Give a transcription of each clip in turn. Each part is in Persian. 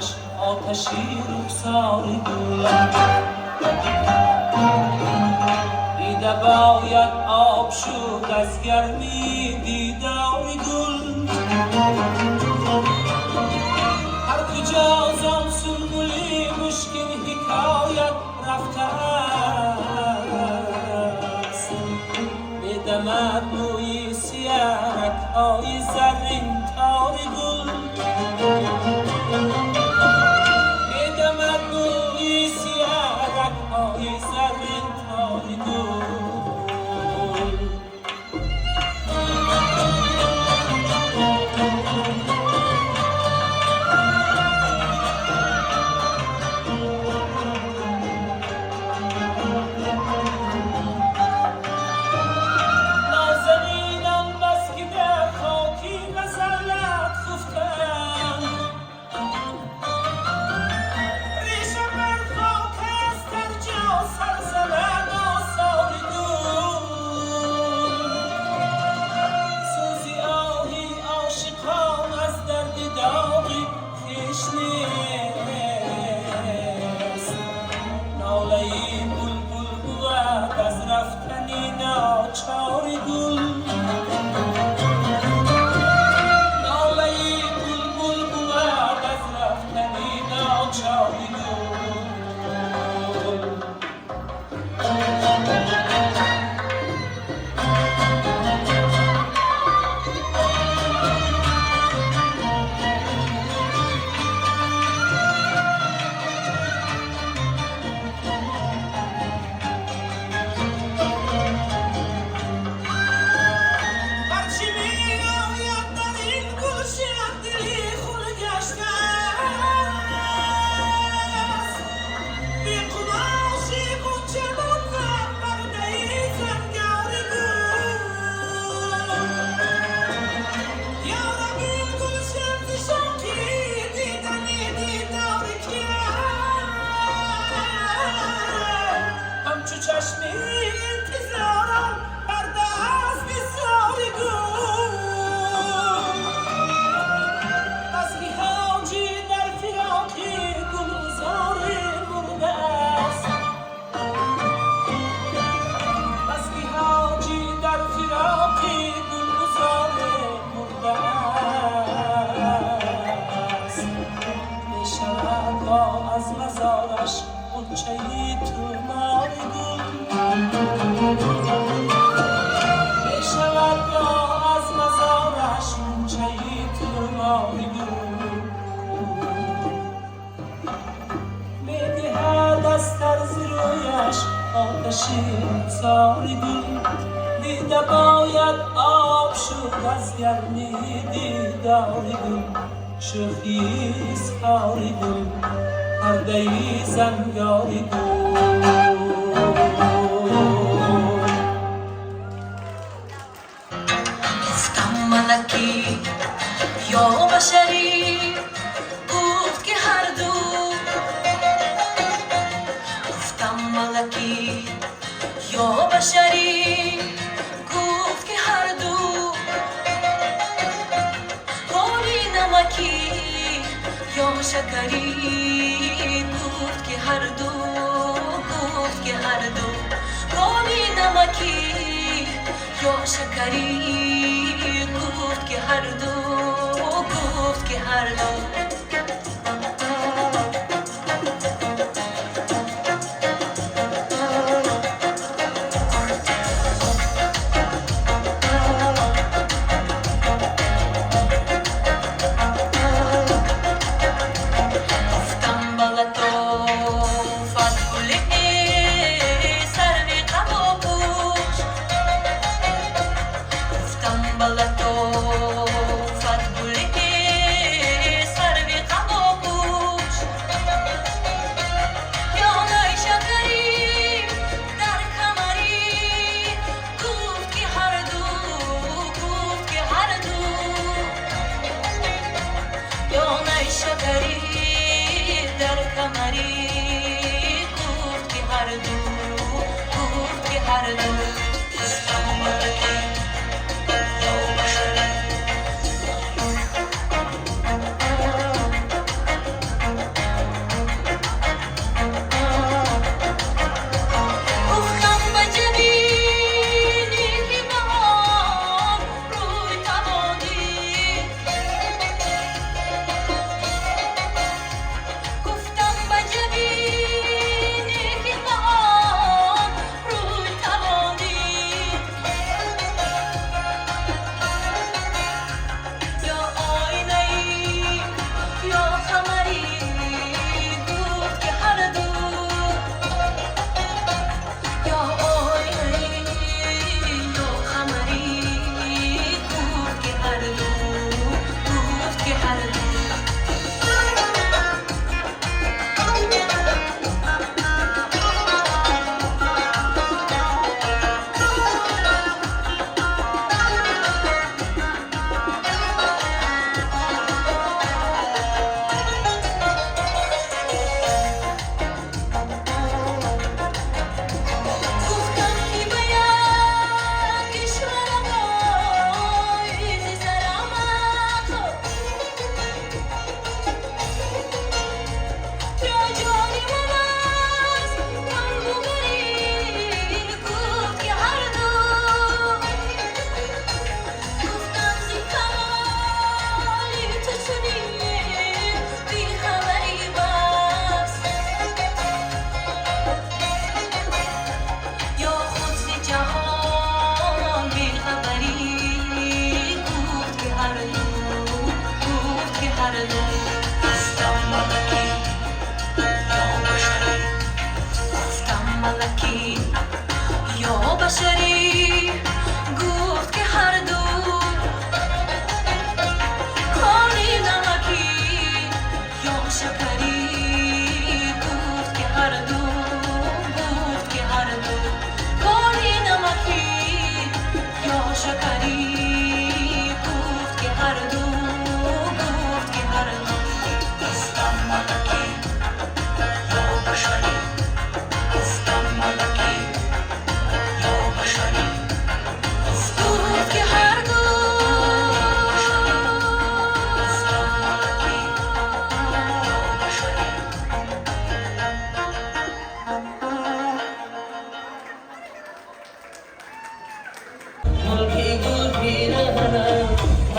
زارش آتشی رخساری گل دیده باید آب شد از گرمی دیداری گل هر کجا زان سنبولی مشکین حکایت رفته است بدمد موی سیرک های زرین تاری گل بدمد موی سیرک های زرین تاری گل چاری گل ناله بلبل بود از رفتنی ناچاری گل ساری گل دیده باید آب شد از گرمی دیداری گل شوخیست کاری گل پرده‌ای زنگاری گل گفتم ملکی یا بشری گفت که هر دو گفتم ملکی یا بشری گفت که هر دو گلی نمکی یا شکری گفت که هر دو گفت که هر دو گلی نمکی یا شکری گفت که هر دو گفت که هر دو Balato, fat bulli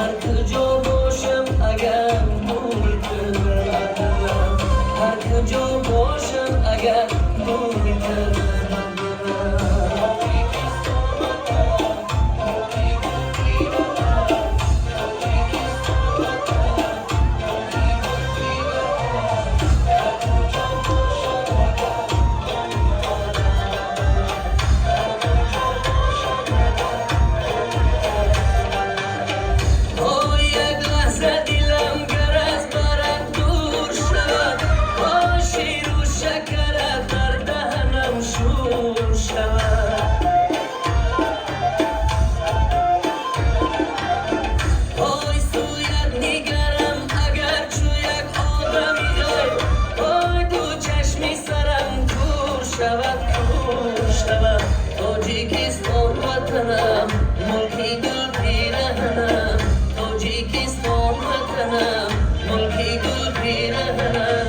هر کجا باشم اگر محیط ندارم، هر کجا باشم اگر محیط ندارم. تاجیکستان وطنم، ملکی گل پیرهنم، تاجیکستان وطنم، ملکی گل پیرهنم.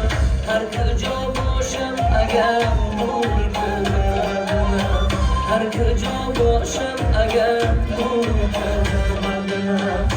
هر کجا باشم اگر محیط ندارم، هر کجا باشم اگر محیط ندارم.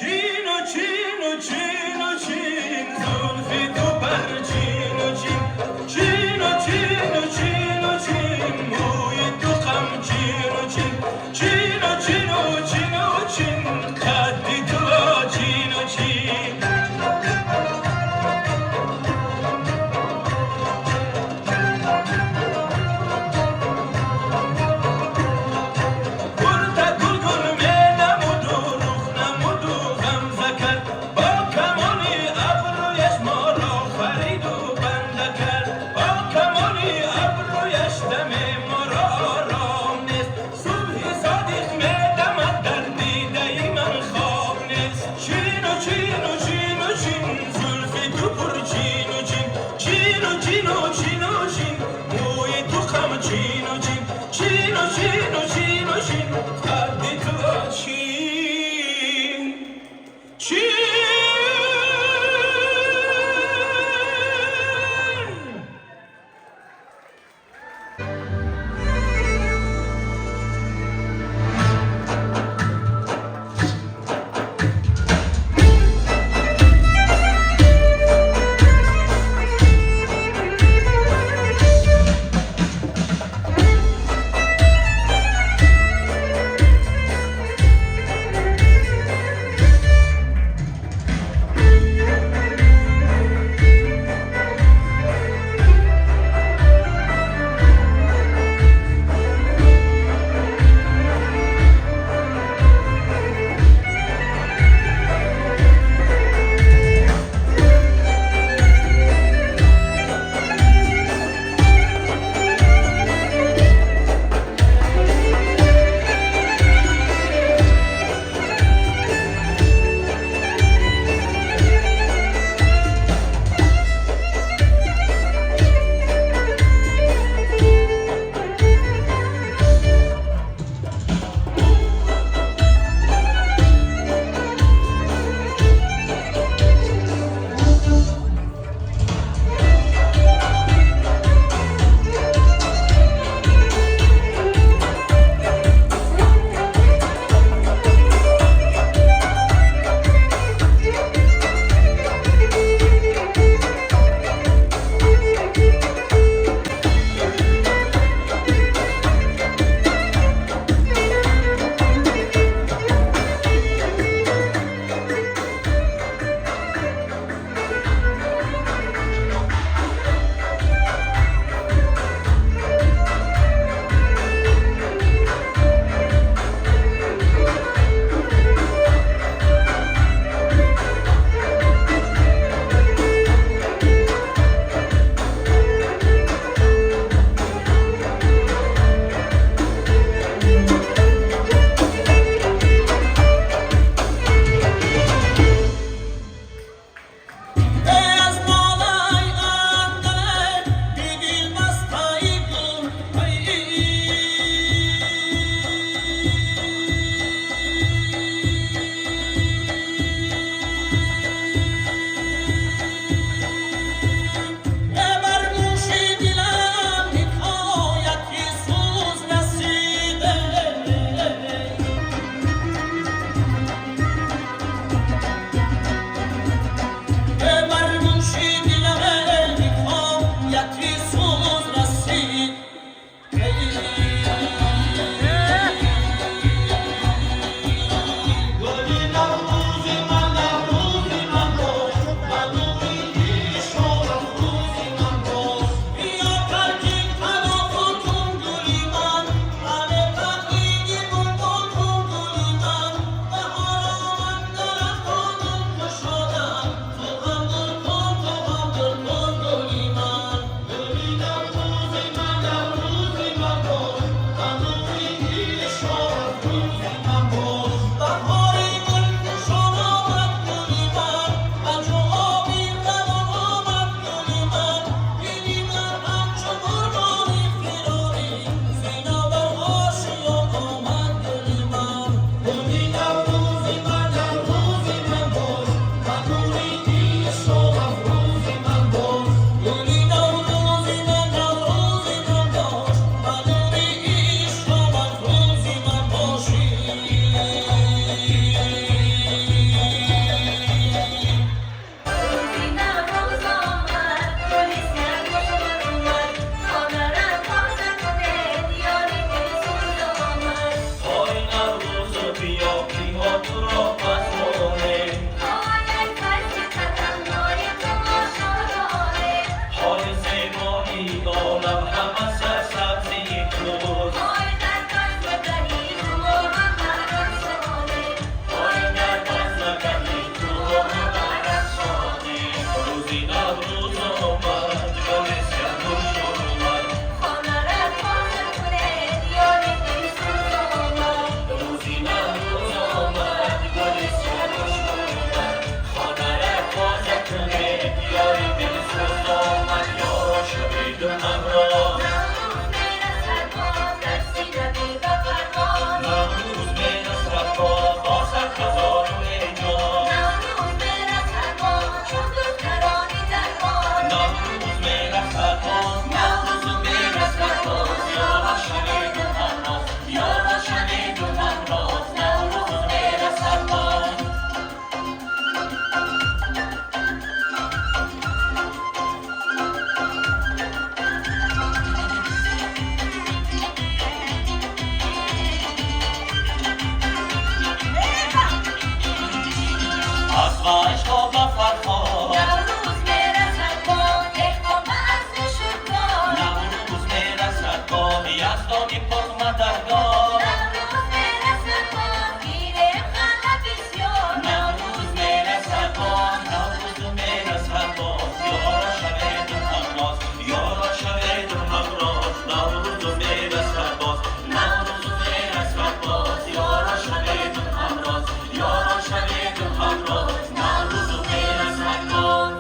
Chino, chino, chino, chino, chin, muy tu دم ما را آرام نیست صبح صادق میدمد در دیده من خواب نیست چین و چین و چین و چین زلفی تو پر چین و چین چین و چین و چین و چین موی تو خم چین و چین چین و چین و چین و چین قدی تو چین چین همراه نوروز برسد باز در سینه و پرواز نوروز برسد باز با سرفراز و اعجاز نوروز برسد باز چون دخترانی در باز نوروز برسد باز نوروز برسد باز یاران شوید و همراز یاران شوید و همراز نوروز برسد باز از و عشق و فرخار نوروز برسد باز دهقان به عزم شد باز نوروز برسد باز یزدانی پر مددگار نوروز برسد باز گیریم خلق بسیار نوروز برسد باز نوروز برسد باز یاران شوید و همراز یاران شوید و همراز نوروز برسد باز نوروز برسد باز یاران شوید و همراز یاران شوید و همراز نوروز برسد باز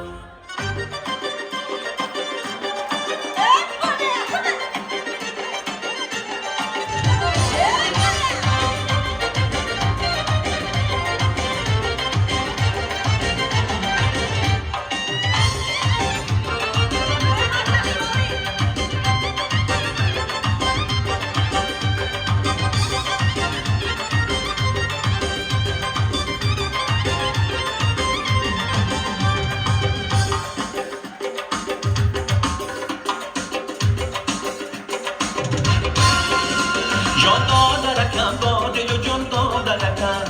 جان دادرکم با دل و جان دادرکم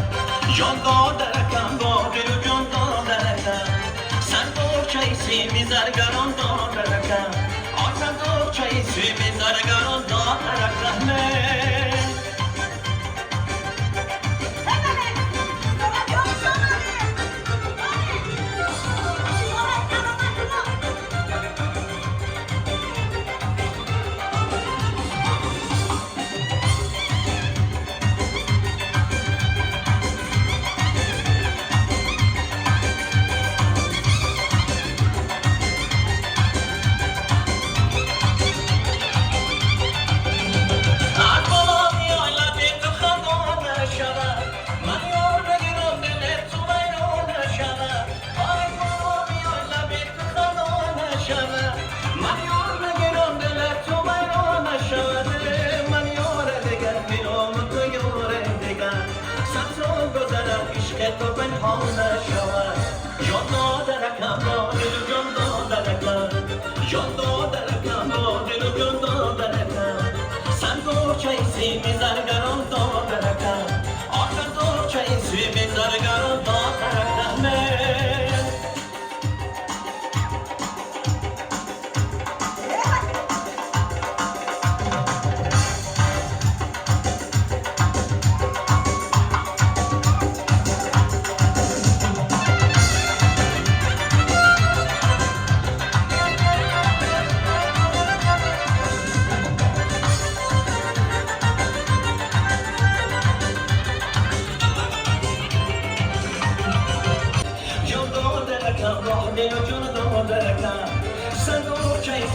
جان دادرکم با دل و جان دادرکم صندوق سیمی زرگران دادرکم آن صندوق سیمی زرگران دادرکم تو پنهان نشود جان دادرکم با دل و جان دادرکم جان دادرکم با دل و جان دادرکم صندوق سیمی زرگران دادرکم آن صندوق سیمی زرگران دادرکم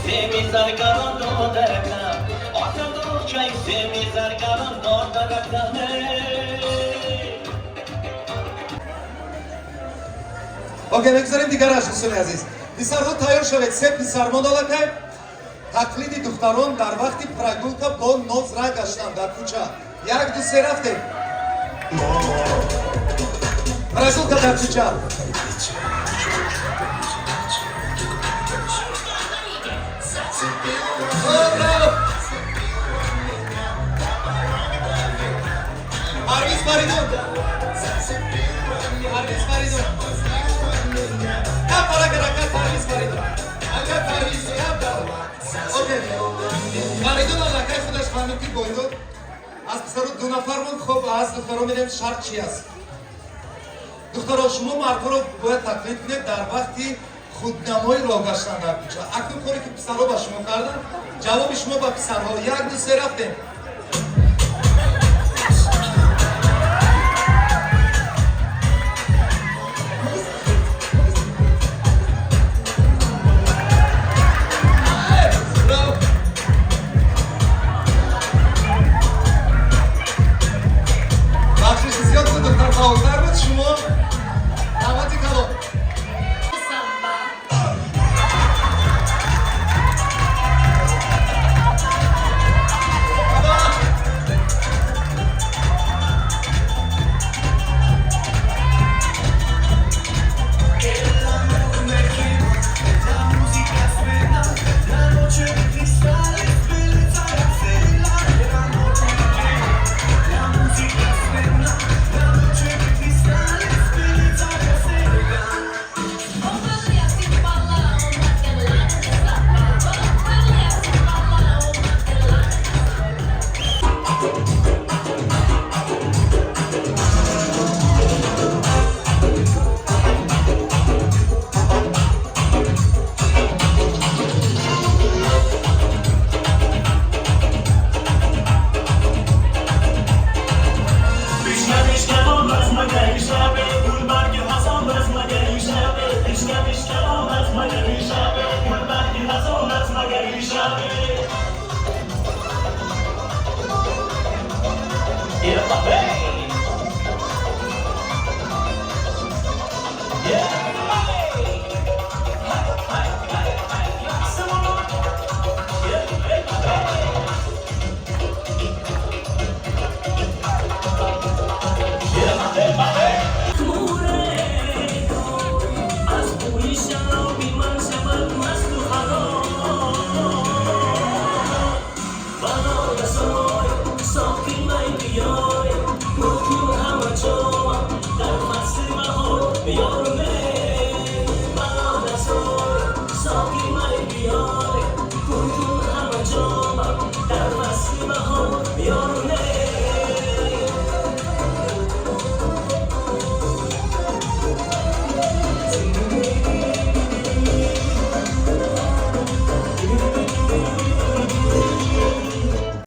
سیمی زرگران دادرکم آتم دور چای سیمی زرگران دادرکم اوکی بگذاریم دیگر دوستان عزیز پسرها تیار شوید سه پسر مدالکه تقلید دختران در وقت پراگولکا با ناز را گشتن در کوچه یک دو سه رفتیم پراگولکا در کوچه پرویز فریدون پرویز فریدون کم پارا کرد پرویز فریدون اگر پرویز اوکی فریدون لکه خودش فهمید که گویدو از پسرو دو نفرمون خب از دخترها میریم شرط چی است دخترها شما مردها رو باید تقلید کنید در وقتی خودنمایی راه گشتن در کوچه اکنون کاری که پسرها با شما کردن جواب شما با پسرها یک دو سه رفتیم Bravo. یار